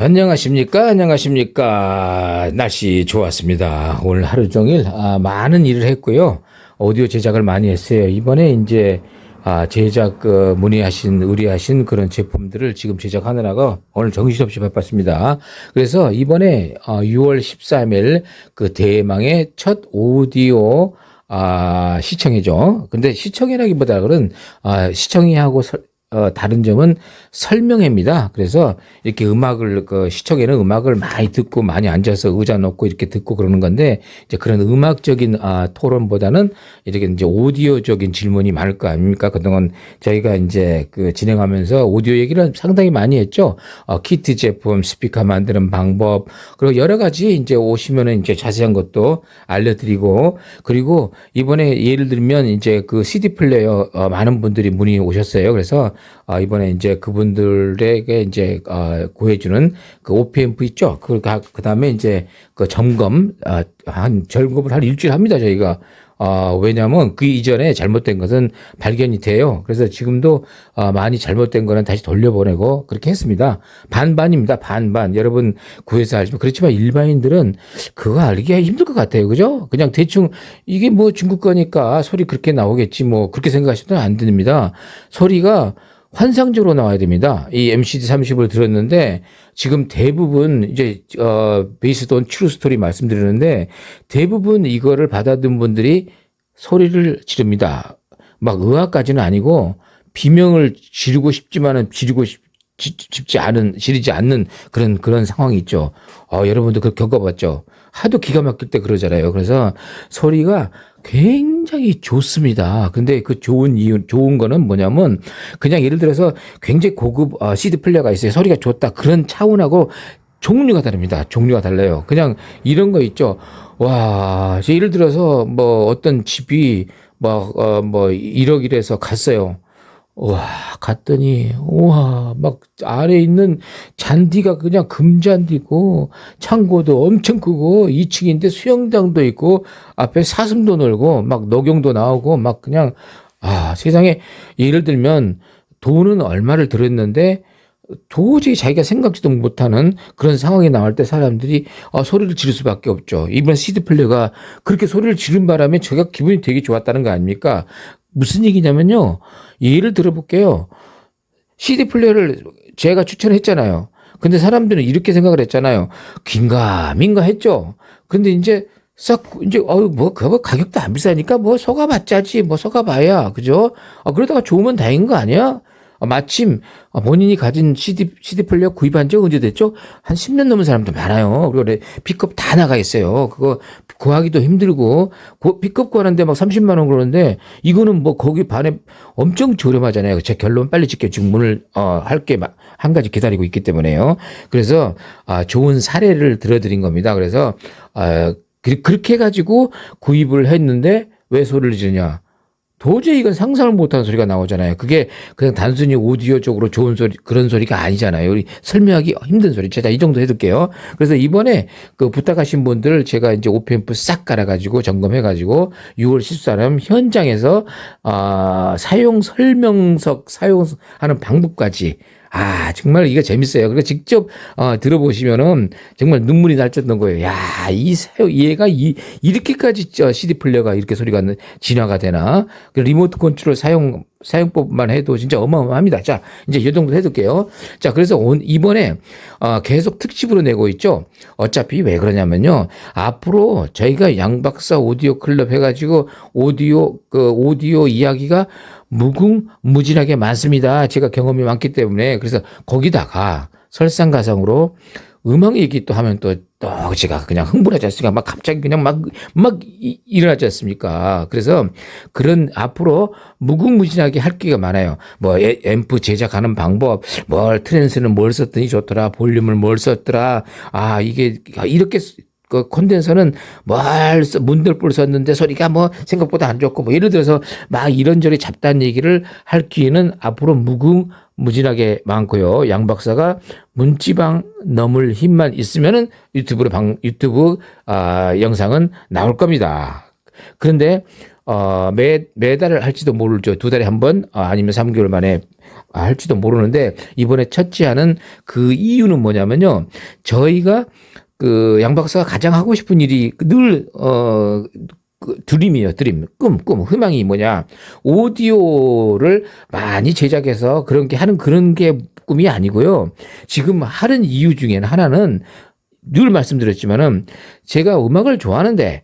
안녕하십니까? 안녕하십니까? 날씨 좋았습니다. 오늘 하루 종일 많은 일을 했고요. 오디오 제작을 많이 했어요. 이번에 이제 제작 의뢰하신 그런 제품들을 지금 제작하느라고 오늘 정신없이 바빴습니다. 그래서 이번에 6월 13일 그 대망의 첫 오디오 시청회죠. 근데 시청회라기보다는 시청회하고 다른 점은 설명회입니다. 그래서 이렇게 시청에는 음악을 많이 듣고 많이 앉아서 의자 놓고 이렇게 듣고 그러는 건데, 이제 그런 음악적인 토론보다는 이렇게 이제 오디오적인 질문이 많을 거 아닙니까? 그동안 저희가 이제 진행하면서 오디오 얘기를 상당히 많이 했죠. 키트 제품, 스피커 만드는 방법, 그리고 여러 가지 이제 오시면은 이제 자세한 것도 알려드리고, 그리고 이번에 예를 들면 이제 그 CD 플레이어 많은 분들이 문의 오셨어요. 그래서 이번에 이제 그분들에게 이제 구해주는 그 OPMP 있죠. 그 다음에 이제 그 점검을 한 일주일 합니다. 저희가. 왜냐하면 그 이전에 잘못된 것은 발견이 돼요. 그래서 지금도 많이 잘못된 거는 다시 돌려보내고 그렇게 했습니다. 반반입니다. 반반. 여러분 구해서 알지만, 그렇지만 일반인들은 그거 알기가 힘들 것 같아요. 그죠? 그냥 대충 이게 뭐 중국 거니까 소리 그렇게 나오겠지 뭐 그렇게 생각하셔도 안 됩니다. 소리가 환상적으로 나와야 됩니다. 이 MCD30을 들었는데 지금 대부분 이제 베이스드 온 트루 스토리 말씀드리는데, 대부분 이거를 받아든 분들이 소리를 지릅니다. 막 의학까지는 아니고 비명을 지르고 싶지만은 지르지 않는 그런 상황이 있죠. 여러분도 그거 겪어봤죠. 하도 기가 막힐 때 그러잖아요. 그래서 소리가 굉장히 좋습니다. 근데 그 좋은 거는 뭐냐면, 그냥 예를 들어서 굉장히 고급 CD 플레이어가 있어요. 소리가 좋다. 그런 차원하고 종류가 다릅니다. 종류가 달라요. 그냥 이런 거 있죠. 와, 예를 들어서 뭐 어떤 집이 뭐 1억 이래서 갔어요. 와, 갔더니, 우와, 막 아래에 있는 잔디가 그냥 금잔디고, 창고도 엄청 크고, 2층인데 수영장도 있고, 앞에 사슴도 놀고, 막 녹용도 나오고, 막 그냥, 세상에, 예를 들면, 돈은 얼마를 들였는데, 도저히 자기가 생각지도 못하는 그런 상황이 나올 때 사람들이 소리를 지를 수밖에 없죠. 이번 CD 플레이가 그렇게 소리를 지른 바람에 제가 기분이 되게 좋았다는 거 아닙니까? 무슨 얘기냐면요. 예를 들어볼게요. CD 플레이어를 제가 추천했잖아요. 근데 사람들은 이렇게 생각을 했잖아요. 긴가민가 했죠. 근데 이제 그거 가격도 안 비싸니까 속아봤자지, 속아봐야, 그죠? 그러다가 좋으면 다행인 거 아니야? 마침 본인이 가진 CD 플레이어 구입한 지 언제 됐죠? 한 10년 넘은 사람도 많아요. 그리고 픽업 다 나가 있어요. 그거 구하기도 힘들고, 픽업 구하는데 막 30만 원 그러는데, 이거는 뭐 거기 반에 엄청 저렴하잖아요. 제 결론 빨리 짓게 주문을 할 게 한 가지 기다리고 있기 때문에요. 그래서 좋은 사례를 들어드린 겁니다. 그래서 그렇게 해가지고 구입을 했는데 왜 소리를 지르냐? 도저히 이건 상상을 못하는 소리가 나오잖아요. 그게 그냥 단순히 오디오적으로 좋은 소리, 그런 소리가 아니잖아요. 우리 설명하기 힘든 소리. 제가 이 정도 해둘게요. 그래서 이번에 그 부탁하신 분들 제가 이제 오펜프 싹 깔아가지고 점검해가지고 6월 14일 현장에서 사용 설명석 사용하는 방법까지, 정말 이게 재밌어요. 그리고 직접 들어보시면은 정말 눈물이 날 정도인 거예요. 야, 얘가 이렇게까지 CD 플레이어가 이렇게 소리가 진화가 되나? 그 리모트 컨트롤 사용법만 해도 진짜 어마어마합니다. 자, 이제 이 정도 해둘게요. 자, 그래서 이번에 계속 특집으로 내고 있죠. 어차피 왜 그러냐면요. 앞으로 저희가 양박사 오디오 클럽 해가지고 오디오 이야기가 무궁무진하게 많습니다. 제가 경험이 많기 때문에. 그래서 거기다가 설상가상으로 음악 얘기 또 하면 또 제가 그냥 흥분하지 않습니까? 막 갑자기 그냥 막 일어나지 않습니까? 그래서 그런 앞으로 무궁무진하게 할 기가 많아요. 앰프 제작하는 방법, 트랜스는 뭘 썼더니 좋더라, 볼륨을 뭘 썼더라, 이게 이렇게 그 콘덴서는 문들불 썼는데 소리가 생각보다 안 좋고, 예를 들어서 막 이런저런 잡다한 얘기를 할 기회는 앞으로 무궁무진하게 많고요. 양 박사가 문지방 넘을 힘만 있으면은 유튜브 영상은 나올 겁니다. 그런데 매달 할지도 모르죠. 2달에 한 번, 아니면 3개월 만에 할지도 모르는데, 이번에 첫째 하는 그 이유는 뭐냐면요. 저희가 그 양 박사가 가장 하고 싶은 일이 늘, 드림이에요, 드림. 꿈. 희망이 뭐냐. 오디오를 많이 제작해서 그런 게 꿈이 아니고요. 지금 하는 이유 중에는 하나는 늘 말씀드렸지만은 제가 음악을 좋아하는데,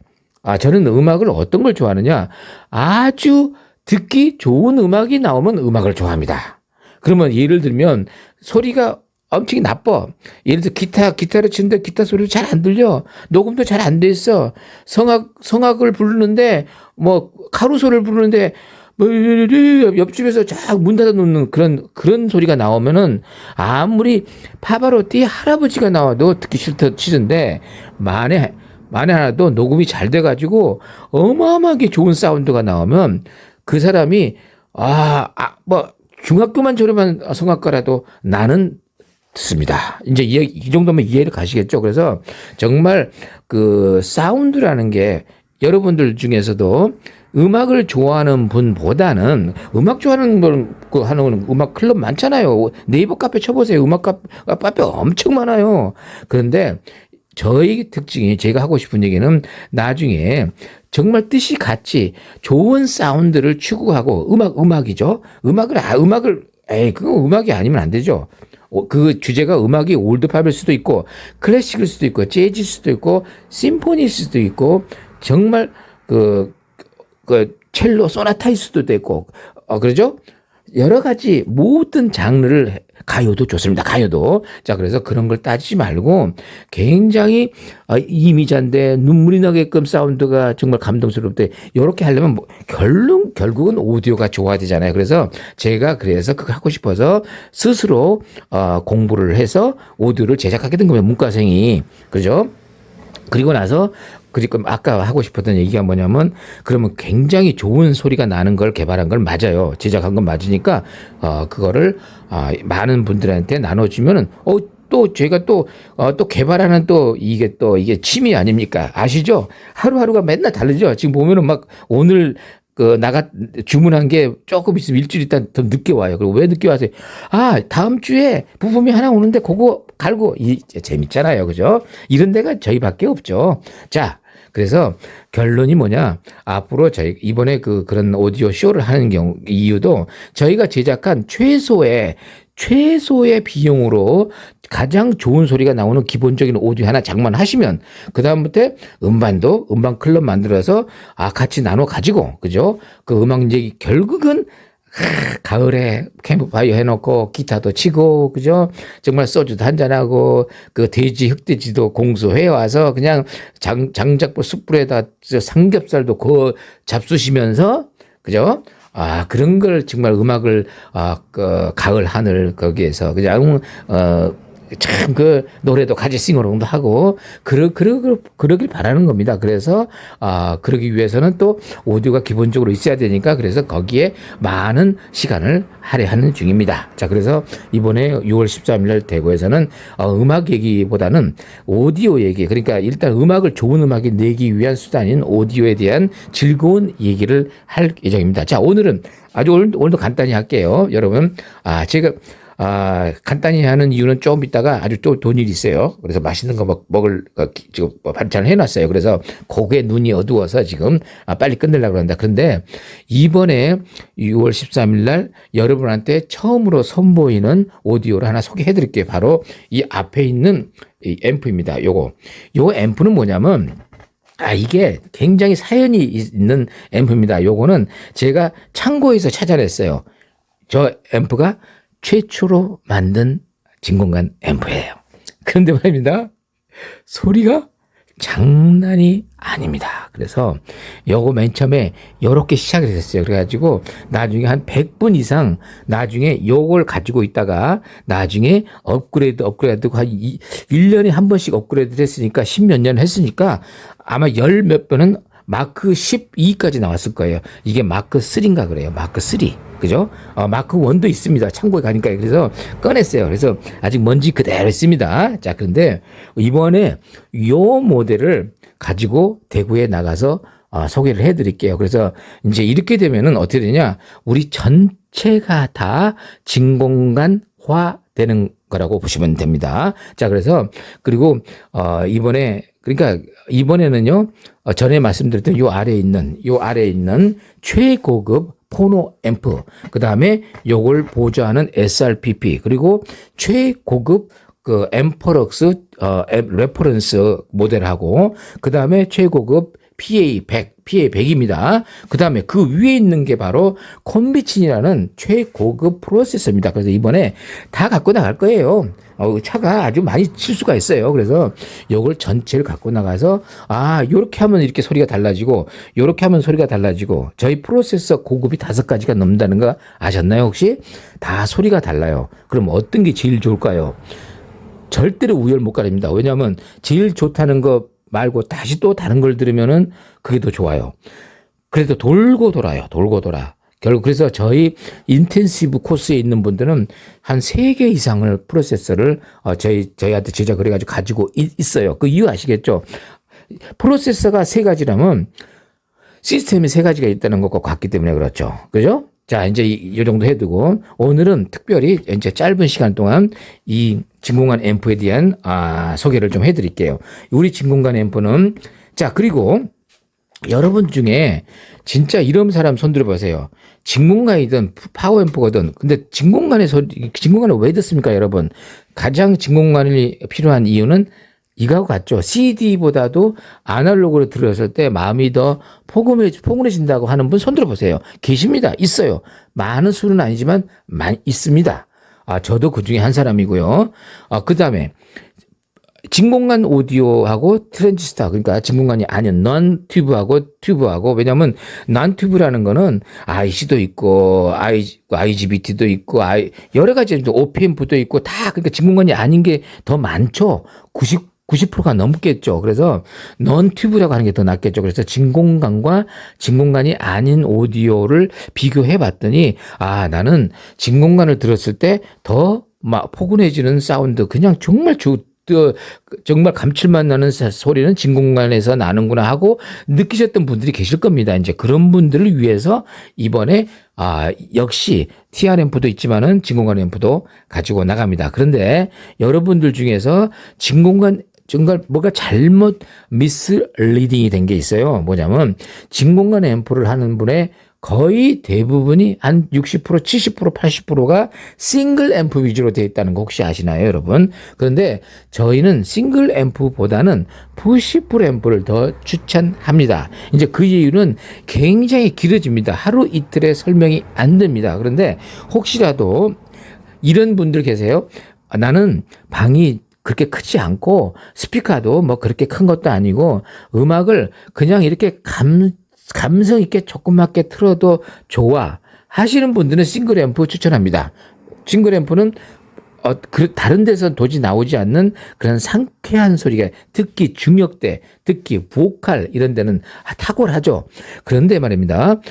저는 음악을 어떤 걸 좋아하느냐. 아주 듣기 좋은 음악이 나오면 음악을 좋아합니다. 그러면 예를 들면 소리가 엄청 나빠. 예를 들어 기타를 치는데 기타 소리가 잘 안 들려. 녹음도 잘 안 돼 있어. 성악을 부르는데 뭐 카루소를 부르는데 뭐 옆집에서 쫙 문 닫아 놓는 그런 소리가 나오면은 아무리 파바로티 할아버지가 나와도 듣기 싫은데 만에 하나도 녹음이 잘 돼가지고 어마어마하게 좋은 사운드가 나오면 그 사람이 뭐 중학교만 졸업한 성악가라도 나는 듣습니다. 이제 이 정도면 이해를 가시겠죠. 그래서 정말 그 사운드라는 게 여러분들 중에서도 음악을 좋아하는 분보다는 음악 좋아하는 분 하는 음악 클럽 많잖아요. 네이버 카페 쳐보세요. 음악 카페 엄청 많아요. 그런데 저희 특징이 제가 하고 싶은 얘기는 나중에 정말 뜻이 같이 좋은 사운드를 추구하고 음악이죠. 그건 음악이 아니면 안 되죠. 그 주제가 음악이 올드팝일 수도 있고 클래식일 수도 있고 재즈일 수도 있고 심포니일 수도 있고 정말 그 첼로 소나타일 수도 있고 그러죠? 여러 가지 모든 장르를 가요도 좋습니다. 가요도. 자, 그래서 그런 걸 따지지 말고 굉장히 이미자인데 눈물이 나게끔 사운드가 정말 감동스럽대. 이렇게 하려면 결국은 오디오가 좋아야 되잖아요. 그래서 그거 하고 싶어서 스스로 공부를 해서 오디오를 제작하게 된 거예요. 문과생이. 그죠? 그리고 아까 하고 싶었던 얘기가 뭐냐면 그러면 굉장히 좋은 소리가 나는 걸 개발한 걸 맞아요. 제작한 건 맞으니까 그거를 많은 분들한테 나눠주면은 또 제가 또 개발하는 이게 취미 아닙니까? 아시죠? 하루하루가 맨날 다르죠. 지금 보면은 막 오늘 주문한 게 조금 있으면 일주일 있다 더 늦게 와요. 그리고 왜 늦게 와서 다음 주에 부품이 하나 오는데 그거 갈고 재밌잖아요. 그죠? 이런 데가 저희밖에 없죠. 자, 그래서 결론이 뭐냐? 앞으로 저희 이번에 그런 오디오 쇼를 하는 이유도 저희가 제작한 최소의 비용으로 가장 좋은 소리가 나오는 기본적인 오디오 하나 장만하시면 그다음부터 음반 클럽 만들어서 같이 나눠 가지고 그죠? 그 음악 얘기 결국은 가을에 캠프파이어 해놓고 기타도 치고 그죠? 정말 소주도 한잔하고 그 흑돼지도 공수해 와서 그냥 장작불 숯불에다 삼겹살도 잡수시면서 그죠? 그런 걸 정말 음악을 가을 하늘 거기에서 그냥 참 노래도 같이 싱어롱도 하고 그러길 바라는 겁니다. 그래서 그러기 위해서는 또 오디오가 기본적으로 있어야 되니까 그래서 거기에 많은 시간을 할애하는 중입니다. 자, 그래서 이번에 6월 13일 날 대구에서는 음악 얘기보다는 오디오 얘기, 그러니까 일단 좋은 음악이 내기 위한 수단인 오디오에 대한 즐거운 얘기를 할 예정입니다. 자, 오늘은 오늘도 간단히 할게요. 여러분, 제가 간단히 하는 이유는 조금 있다가 아주 또 돈 일이 있어요. 그래서 맛있는 거 먹을 지금 반찬을 해놨어요. 그래서 고개 눈이 어두워서 지금 빨리 끝내려고 합니다. 그런데 이번에 6월 13일 날 여러분한테 처음으로 선보이는 오디오를 하나 소개해 드릴게요. 바로 이 앞에 있는 이 앰프입니다. 요 앰프는 뭐냐면 이게 굉장히 사연이 있는 앰프입니다. 요거는 제가 창고에서 찾아냈어요. 저 앰프가 최초로 만든 진공관 앰프예요. 그런데 말입니다. 소리가 장난이 아닙니다. 그래서 요거 맨 처음에 요렇게 시작을 했어요. 그래가지고 나중에 한 100분 이상 나중에 요걸 가지고 있다가 나중에 업그레이드고 한 1년에 한 번씩 업그레이드를 했으니까 10몇 년 했으니까 아마 열 몇 번은 마크 12까지 나왔을 거예요. 이게 마크 3인가 그래요. 마크 3. 그죠? 마크 1도 있습니다. 창고에 가니까. 그래서 꺼냈어요. 그래서 아직 먼지 그대로 있습니다. 자, 그런데 이번에 요 모델을 가지고 대구에 나가서 소개를 해드릴게요. 그래서 이제 이렇게 되면은 어떻게 되냐? 우리 전체가 다 진공관화 되는 거라고 보시면 됩니다. 자, 그래서 그리고 그러니까 이번에는요, 전에 말씀드렸던 요 아래에 있는 최고급 포노 앰프, 그 다음에 요걸 보조하는 SRPP, 그리고 최고급 그 앰퍼럭스 레퍼런스 모델하고, 그 다음에 최고급 PA100입니다. 그 다음에 그 위에 있는 게 바로 콤비친이라는 최고급 프로세서입니다. 그래서 이번에 다 갖고 나갈 거예요. 차가 아주 많이 칠 수가 있어요. 그래서 요걸 전체를 갖고 나가서, 요렇게 하면 이렇게 소리가 달라지고, 요렇게 하면 소리가 달라지고, 저희 프로세서 고급이 5가지가 넘는다는 거 아셨나요, 혹시? 다 소리가 달라요. 그럼 어떤 게 제일 좋을까요? 절대로 우열 못 가립니다. 왜냐하면 제일 좋다는 거 말고 다시 또 다른 걸 들으면은 그게 더 좋아요. 그래도 돌고 돌아요. 돌고 돌아. 결국 그래서 저희 인텐시브 코스에 있는 분들은 한 3개 이상을 프로세서를 저희한테 제작을 해가지고 가지고 있어요. 그 이유 아시겠죠? 프로세서가 3가지라면 시스템이 3가지가 있다는 것과 같기 때문에 그렇죠. 그죠? 자, 이제 이 정도 해두고 오늘은 특별히 이제 짧은 시간 동안 이 진공관 앰프에 대한 소개를 좀 해드릴게요. 우리 진공관 앰프는, 자, 그리고 여러분 중에 진짜 이런 사람 손들어 보세요. 진공관이든 파워 앰프거든. 근데 진공관을 왜 듣습니까, 여러분? 가장 진공관이 필요한 이유는 이거하고 같죠. CD보다도 아날로그로 들었을 때 마음이 더 포근해진다고 하는 분 손들어 보세요. 계십니다. 있어요. 많은 수는 아니지만 있습니다. 저도 그 중에 한 사람이고요. 그 다음에 진공관 오디오하고 트랜지스터, 그러니까 진공관이 아닌 넌 튜브하고, 왜냐면 넌 튜브라는 거는 IC도 있고 IGBT도 있고 여러 가지 OPM도 있고 다, 그러니까 진공관이 아닌 게 더 많죠. 90%가 넘겠죠. 그래서 넌 튜브라고 하는 게 더 낫겠죠. 그래서 진공관과 진공관이 아닌 오디오를 비교해 봤더니 나는 진공관을 들었을 때 더 막 포근해지는 사운드, 그냥 정말 감칠맛 나는 소리는 진공관에서 나는구나 하고 느끼셨던 분들이 계실 겁니다. 이제 그런 분들을 위해서 이번에 역시 TR 앰프도 있지만은 진공관 앰프도 가지고 나갑니다. 그런데 여러분들 중에서 진공관 정말 뭐가 잘못 미스리딩이 된 게 있어요. 뭐냐면 진공관 앰프를 하는 분의 거의 대부분이 한 60%, 70%, 80%가 싱글 앰프 위주로 되어 있다는 거 혹시 아시나요, 여러분? 그런데 저희는 싱글 앰프보다는 푸시풀 앰프를 더 추천합니다. 이제 그 이유는 굉장히 길어집니다. 하루 이틀에 설명이 안 됩니다. 그런데 혹시라도 이런 분들 계세요? 나는 방이 그렇게 크지 않고 스피커도 뭐 그렇게 큰 것도 아니고 음악을 그냥 이렇게 감성 있게 조그맣게 틀어도 좋아 하시는 분들은 싱글 앰프 추천합니다. 싱글 앰프는 다른 데서 도저히 나오지 않는 그런 상쾌한 소리가, 특히 중역대, 특히 보컬 이런 데는 탁월하죠. 그런데 말입니다.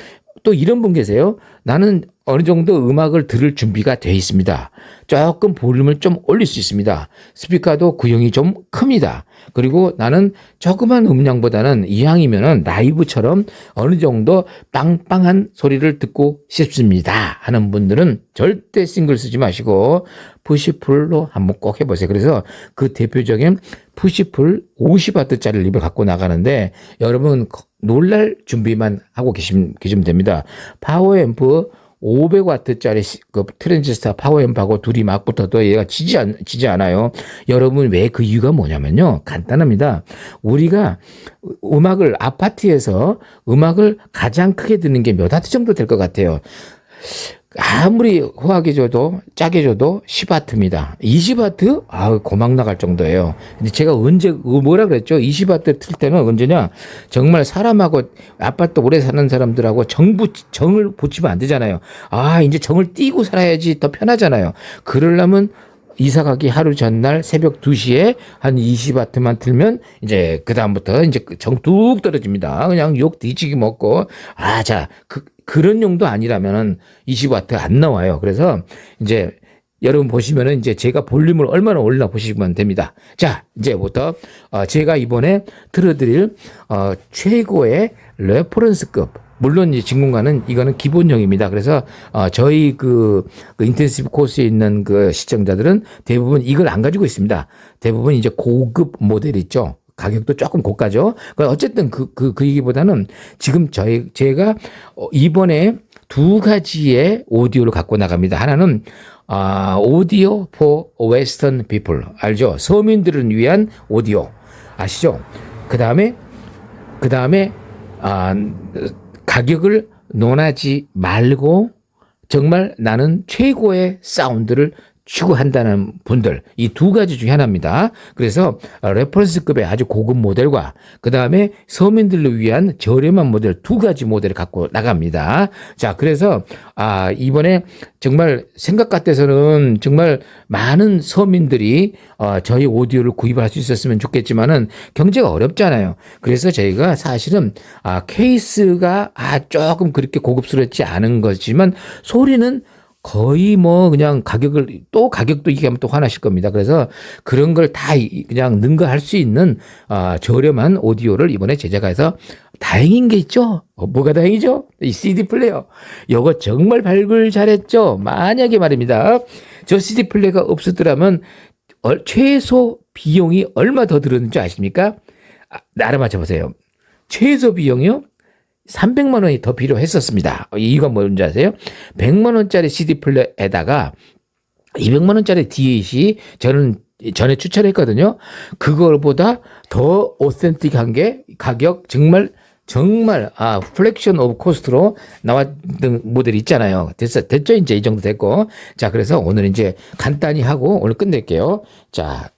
또 이런 분 계세요. 나는 어느 정도 음악을 들을 준비가 돼 있습니다. 조금 볼륨을 좀 올릴 수 있습니다. 스피커도 구형이 좀 큽니다. 그리고 나는 조그만 음량보다는 이왕이면은 라이브처럼 어느 정도 빵빵한 소리를 듣고 싶습니다 하는 분들은 절대 싱글 쓰지 마시고 푸시풀로 한번 꼭 해보세요. 그래서 그 대표적인 푸시풀 50W짜리 립을 갖고 나가는데 여러분 놀랄 준비만 하고 계시면 됩니다. 파워앰프 500W짜리 그 트랜지스터 파워앰프하고 둘이 막 붙어도 얘가 지지 않아요. 여러분 왜 그 이유가 뭐냐면요. 간단합니다. 우리가 아파트에서 음악을 가장 크게 듣는 게 몇 와트 정도 될 것 같아요. 아무리 후하게 줘도 짜게 줘도 10W입니다. 20W? 고막 나갈 정도예요. 근데 제가 뭐라 그랬죠? 20W 틀 때는 언제냐? 정말 사람하고 아파트 오래 사는 사람들하고 정을 붙이면 안 되잖아요. 이제 정을 띄고 살아야지 더 편하잖아요. 그러려면 이사 가기 하루 전날 새벽 2시에 한 20W만 틀면 이제 그다음부터 이제 정 뚝 떨어집니다. 그냥 욕 뒤지게 먹고 그런 용도 아니라면은 20W 안 나와요. 그래서 이제 여러분 보시면은 이제 제가 볼륨을 얼마나 올려 보시면 됩니다. 자, 이제부터 제가 이번에 들어드릴 최고의 레퍼런스급, 물론 이 진공관은 이거는 기본형입니다. 그래서 저희 그 인텐시브 코스에 있는 그 시청자들은 대부분 이걸 안 가지고 있습니다. 대부분 이제 고급 모델 있죠. 가격도 조금 고가죠. 어쨌든 그 얘기보다는 지금 제가 이번에 두 가지의 오디오를 갖고 나갑니다. 하나는 오디오 for Western people. 알죠? 서민들을 위한 오디오. 아시죠? 그 다음에, 가격을 논하지 말고 정말 나는 최고의 사운드를 추구한다는 분들, 이 두 가지 중에 하나입니다. 그래서 레퍼런스급의 아주 고급 모델과 그 다음에 서민들을 위한 저렴한 모델, 두 가지 모델을 갖고 나갑니다. 자, 그래서 이번에 정말 생각 같아서는 정말 많은 서민들이 저희 오디오를 구입할 수 있었으면 좋겠지만은 경제가 어렵잖아요. 그래서 저희가 사실은 케이스가 조금 그렇게 고급스럽지 않은 거지만 소리는 거의 뭐 그냥 가격도 얘기하면 또 화나실 겁니다. 그래서 그런 걸 다 그냥 능가할 수 있는 저렴한 오디오를 이번에 제작해서 다행인 게 있죠. 뭐가 다행이죠? 이 CD 플레이어. 요거 정말 발굴 잘했죠. 만약에 말입니다. 저 CD 플레이어가 없었더라면 최소 비용이 얼마 더 들었는지 아십니까? 알아맞혀 보세요. 최소 비용이요? 300만 원이 더 필요했었습니다. 이유가 뭔지 아세요? 100만 원짜리 CD 플레이에다가 200만 원짜리 DAC 저는 전에 추천했거든요. 그걸보다 더 오센틱한 게 가격 정말 플렉션 오브 코스트로 나왔던 모델이 있잖아요. 됐죠? 이제 이 정도 됐고. 자, 그래서 오늘 이제 간단히 하고 오늘 끝낼게요. 자,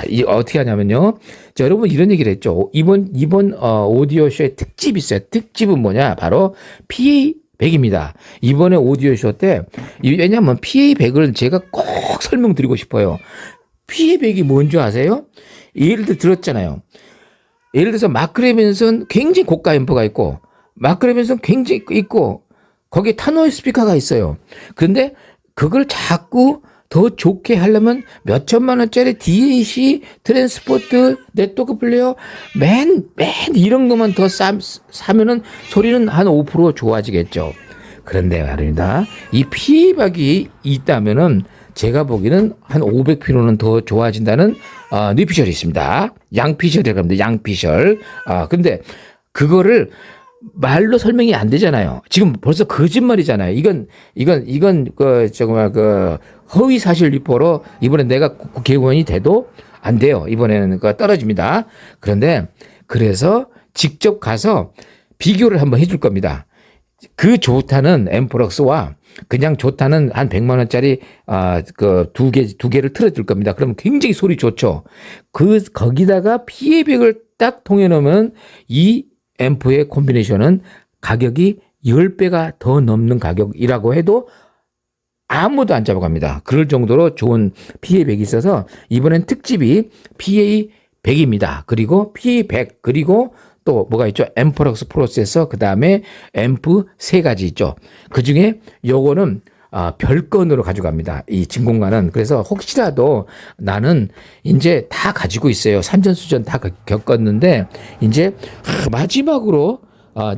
이 어떻게 하냐면요. 자, 여러분 이런 얘기를 했죠. 이번 오디오 쇼의 특집이 있어요. 특집은 뭐냐? 바로 PA100입니다. 이번에 오디오 쇼 때 왜냐하면 PA100을 제가 꼭 설명드리고 싶어요. PA100이 뭔지 아세요? 예를 들어 들었잖아요. 예를 들어서 마크 레빈슨 굉장히 고가 앰프가 있고 마크 레빈슨 굉장히 있고 거기에 타노이 스피커가 있어요. 그런데 그걸 자꾸 더 좋게 하려면 몇 천만 원짜리 DAC, 트랜스포트, 네트워크 플레이어 맨 이런 것만 더 사면은 소리는 한 5% 좋아지겠죠. 그런데 말입니다. 이 피박이 있다면은 제가 보기에는 한 500%는 더 좋아진다는 뉴피셜이 있습니다. 양피셜이라고 합니다. 양피셜. 근데 그거를 말로 설명이 안 되잖아요. 지금 벌써 거짓말이잖아요. 이건 정말 허위 사실 유포로 이번에 내가 국회의원이 돼도 안 돼요. 이번에는 떨어집니다. 그래서 직접 가서 비교를 한번 해줄 겁니다. 그 좋다는 앰프럭스와 그냥 좋다는 한 100만 원짜리 두 개를 틀어줄 겁니다. 그럼 굉장히 소리 좋죠. 거기다가 PA100을 딱 통해 놓으면 이 앰프의 콤비네이션은 가격이 10배가 더 넘는 가격이라고 해도 아무도 안 잡아갑니다. 그럴 정도로 좋은 PA100이 있어서 이번엔 특집이 PA100입니다. 그리고 PA100 그리고 또 뭐가 있죠? 앰프럭스 프로세서 그 다음에 앰프 세 가지 있죠. 그 중에 요거는 별건으로 가져갑니다. 이 진공관은. 그래서 혹시라도 나는 이제 다 가지고 있어요. 산전수전 다 겪었는데 이제 마지막으로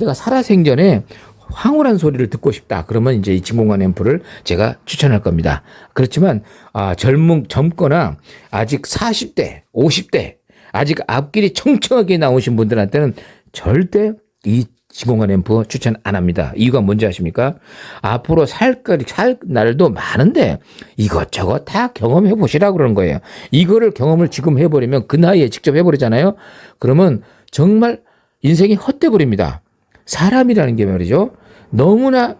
내가 살아생전에 황홀한 소리를 듣고 싶다. 그러면 이제 이 진공관 앰프를 제가 추천할 겁니다. 그렇지만 젊거나 아직 40대, 50대 아직 앞길이 청청하게 나오신 분들한테는 절대 이 진공관 앰프 추천 안 합니다. 이유가 뭔지 아십니까? 앞으로 살 날도 많은데 이것저것 다 경험해 보시라고 그러는 거예요. 이거를 경험을 지금 해버리면 그 나이에 직접 해버리잖아요. 그러면 정말 인생이 헛돼 버립니다. 사람이라는 게 말이죠. 너무나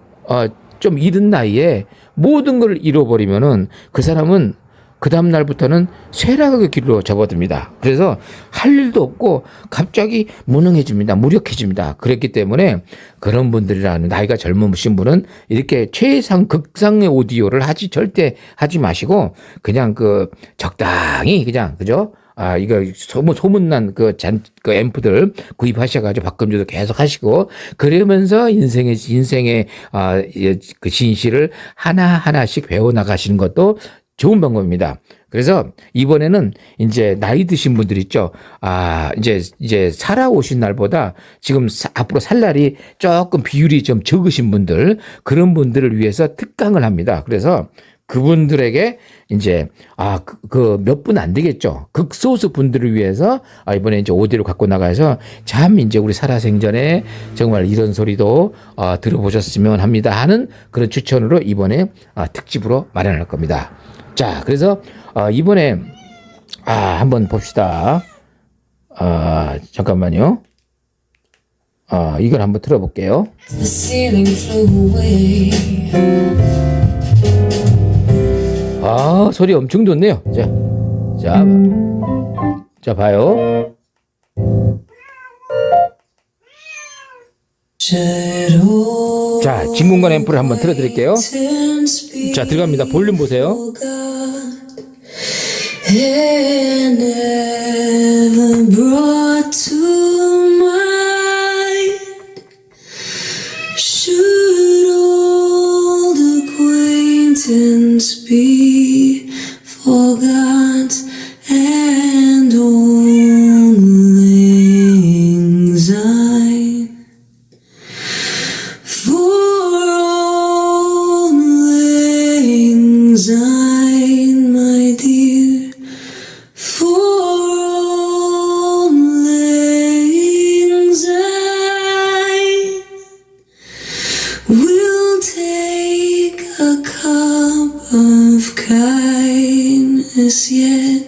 좀 이른 나이에 모든 걸 잃어버리면은 그 사람은 그 다음 날부터는 쇠락의 길로 접어듭니다. 그래서 할 일도 없고 갑자기 무능해집니다. 무력해집니다. 그렇기 때문에 그런 분들이라는 나이가 젊으신 분은 이렇게 극상의 오디오를 절대 하지 마시고 그냥 적당히 그냥 그죠? 이거 소문난 그 앰프들 구입하셔가지고 박금주도 계속 하시고 그러면서 인생의 그 진실을 하나하나씩 배워나가시는 것도 좋은 방법입니다. 그래서 이번에는 이제 나이 드신 분들 있죠. 이제 살아오신 날보다 지금 앞으로 살 날이 조금 비율이 좀 적으신 분들, 그런 분들을 위해서 특강을 합니다. 그래서 그분들에게 이제 그 몇 분 안 되겠죠. 극소수 분들을 위해서 이번에 이제 오디오를 갖고 나가서 참 이제 우리 살아생전에 정말 이런 소리도 들어보셨으면 합니다 하는 그런 추천으로 이번에 특집으로 마련할 겁니다. 자, 그래서 이번에 한번 봅시다. 잠깐만요. 이걸 한번 틀어볼게요. 소리 엄청 좋네요. 자, 봐요. 자, 진공관 앰프를 한번 틀어드릴게요. 자, 들어갑니다. 볼륨 보세요. Be forgot and only anxiety for only anxiety, my dear, for only anxiety. We'll take a cup of kindness yet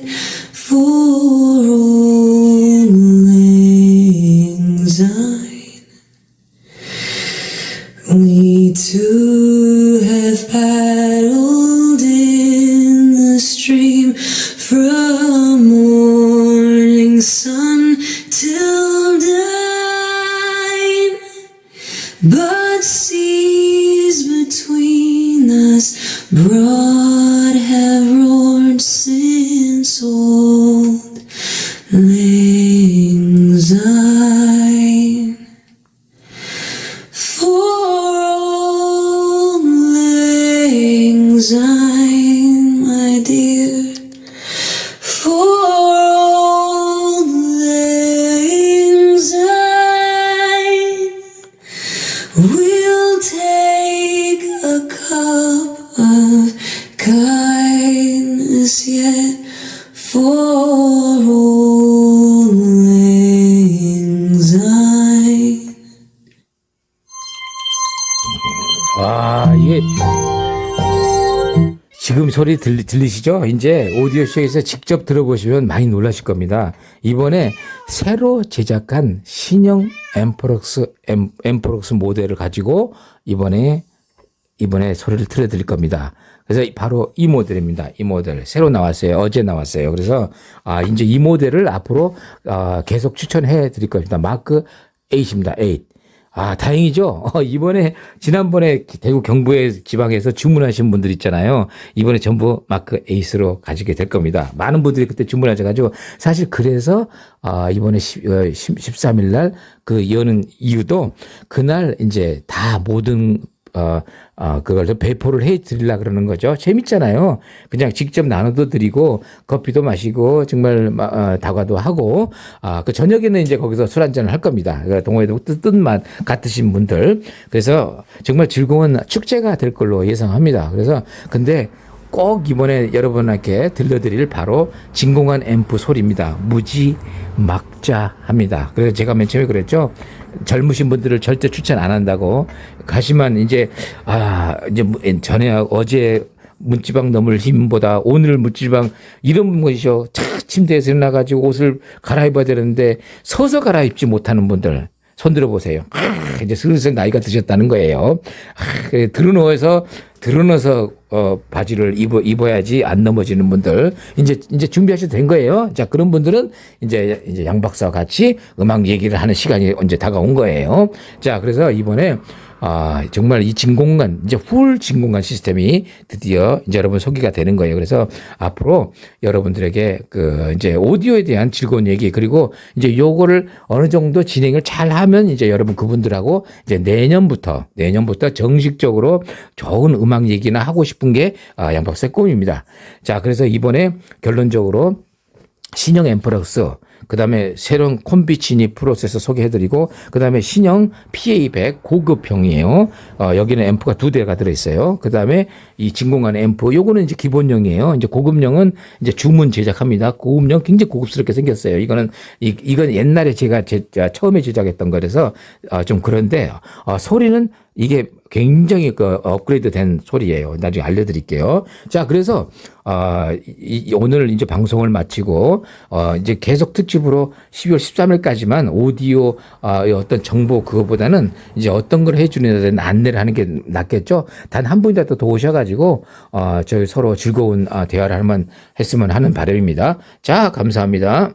for only anxiety. We two have paddled in the stream from morning sun till dawn, but seas between us broad have roared since old lang syne. For old lang syne, my dear, for old lang syne, we'll take a cup of kindness yet for old lang syne. 이게 지금 소리 들리시죠? 이제 오디오쇼에서 직접 들어보시면 많이 놀라실 겁니다. 이번에 새로 제작한 신형 앰프록스 모델을 가지고 이번에 소리를 틀어드릴 겁니다. 그래서 바로 이 모델입니다. 이 모델 새로 나왔어요. 어제 나왔어요. 그래서 이제 이 모델을 앞으로 계속 추천해 드릴 겁니다. 마크 8입니다. 8. 다행이죠. 지난번에 대구 경북의 지방에서 주문하신 분들 있잖아요. 이번에 전부 마크 8으로 가지게 될 겁니다. 많은 분들이 그때 주문하셔가지고, 사실 그래서, 이번에 13일 날 그 여는 이유도 그날 이제 다 모든 그걸 배포를 해 드리려고 그러는 거죠. 재밌잖아요. 그냥 직접 나눠도 드리고, 커피도 마시고, 정말, 다과도 하고, 그 저녁에는 이제 거기서 술 한잔을 할 겁니다. 그러니까 동호회도 뜻만 같으신 분들. 그래서 정말 즐거운 축제가 될 걸로 예상합니다. 그래서, 근데 꼭 이번에 여러분에게 들려드릴 바로 진공관 앰프 소리입니다. 무지 막자합니다. 그래서 제가 맨 처음에 그랬죠. 젊으신 분들을 절대 추천 안 한다고. 가시면 이제 어제 문지방 넘을 힘보다 오늘 문지방 이런 것이죠. 침대에서 일어나가지고 옷을 갈아입어야 되는데 서서 갈아입지 못하는 분들 손 들어보세요. 이제 슬슬 나이가 드셨다는 거예요. 드러누워서 바지를 입어야지 안 넘어지는 분들 이제 준비하셔도 된 거예요. 자, 그런 분들은 이제 양 박사와 같이 음악 얘기를 하는 시간이 언제 다가온 거예요. 자, 그래서 이번에 정말 이 진공관, 이제 풀 진공관 시스템이 드디어 이제 여러분 소개가 되는 거예요. 그래서 앞으로 여러분들에게 이제 오디오에 대한 즐거운 얘기, 그리고 이제 요거를 어느 정도 진행을 잘 하면 이제 여러분 그분들하고 이제 내년부터 정식적으로 좋은 음악 얘기나 하고 싶은 게 양 박사의 꿈입니다. 자, 그래서 이번에 결론적으로 신형 앰프락스, 그 다음에 새로운 콤비치니 프로세서 소개해드리고, 그 다음에 신형 PA100 고급형이에요. 여기는 앰프가 2대가 들어있어요. 그 다음에 이 진공관 앰프, 요거는 이제 기본형이에요. 이제 고급형은 이제 주문 제작합니다. 고급형 굉장히 고급스럽게 생겼어요. 이건 옛날에 제가 처음에 제작했던 거라서 좀 그런데 소리는 이게 굉장히 업그레이드 된 소리예요. 나중에 알려드릴게요. 자, 그래서 오늘 이제 방송을 마치고 이제 계속 특집으로 12월 13일까지만 오디오 어떤 정보 그거보다는 이제 어떤 걸 해주느냐에 대한 안내를 하는 게 낫겠죠. 단 한 분이라도 더 오셔가지고 저희 서로 즐거운 대화를 했으면 하는 바람입니다. 자, 감사합니다.